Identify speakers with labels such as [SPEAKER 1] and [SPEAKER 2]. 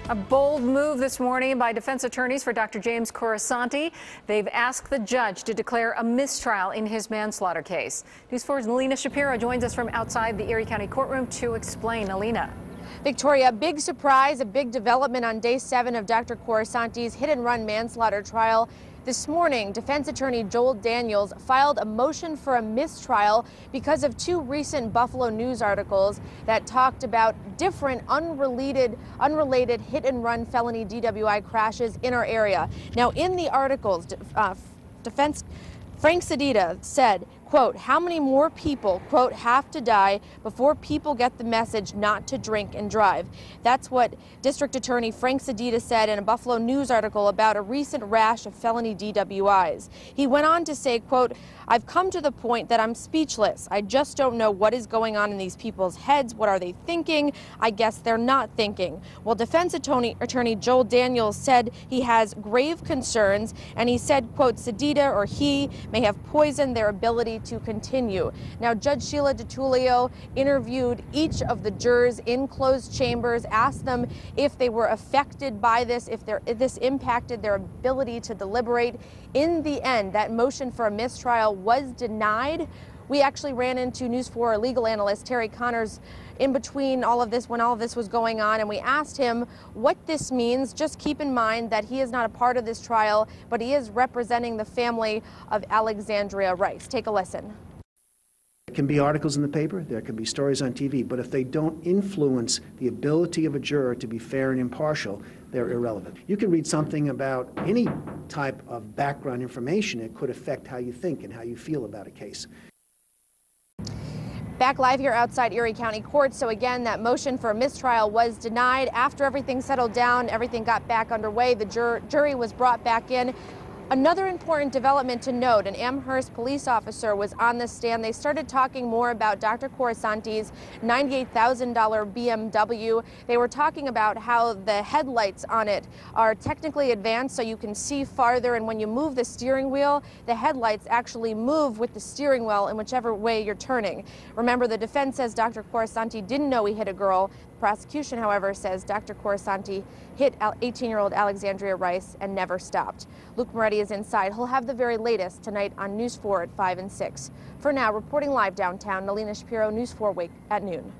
[SPEAKER 1] A bold move this morning by defense attorneys for Dr. James Corasanti. They've asked the judge to declare a mistrial in his manslaughter case. News 4's Alina Shapiro joins us from outside the Erie County courtroom to explain. Alina.
[SPEAKER 2] Victoria, big surprise, a big development on day 7 of Dr. Corasanti's hit-and-run manslaughter trial. This morning, defense attorney Joel Daniels filed a motion for a mistrial because of 2 recent Buffalo News articles that talked about different unrelated hit-and-run felony DWI crashes in our area. Now, in the articles, defense Frank Sedita said, quote, how many more people, quote, have to die before people get the message not to drink and drive? That's what District Attorney Frank Sedita said in a Buffalo News article about a recent rash of felony DWIs. He went on to say, quote, I've come to the point that I'm speechless. I just don't know what is going on in these people's heads. What are they thinking? I guess they're not thinking. Well, defense attorney Joel Daniels said he has grave concerns, and he said, quote, Sedita or he may have poisoned their ability to continue. Now, Judge Sheila DiTullio interviewed each of the jurors in closed chambers, asked them if they were affected by this, if this impacted their ability to deliberate. In the end, that motion for a mistrial was denied. We actually ran into News 4 legal analyst Terry Connors in between all of this, when all of this was going on, and we asked him what this means. Just keep in mind that he is not a part of this trial, but he is representing the family of Alexandria Rice. Take a listen.
[SPEAKER 3] There can be articles in the paper, there can be stories on TV, but if they don't influence the ability of a juror to be fair and impartial, they're irrelevant. You can read something about any type of background information. It could affect how you think and how you feel about a case.
[SPEAKER 2] Back live here outside Erie County Court. So again, that motion for a mistrial was denied. After everything settled down, everything got back underway. The jury was brought back in. Another important development to note, an Amherst police officer was on the stand. They started talking more about Dr. Corasanti's $98,000 BMW. They were talking about how the headlights on it are technically advanced so you can see farther, and when you move the steering wheel, the headlights actually move with the steering wheel in whichever way you're turning. Remember, the defense says Dr. Corasanti didn't know he hit a girl. The prosecution, however, says Dr. Corasanti hit 18-year-old Alexandria Rice and never stopped. Luke Moretti is inside. He'll have the very latest tonight on News 4 at 5 and 6. For now, reporting live downtown, Alina Shapiro, News 4 Wake at noon.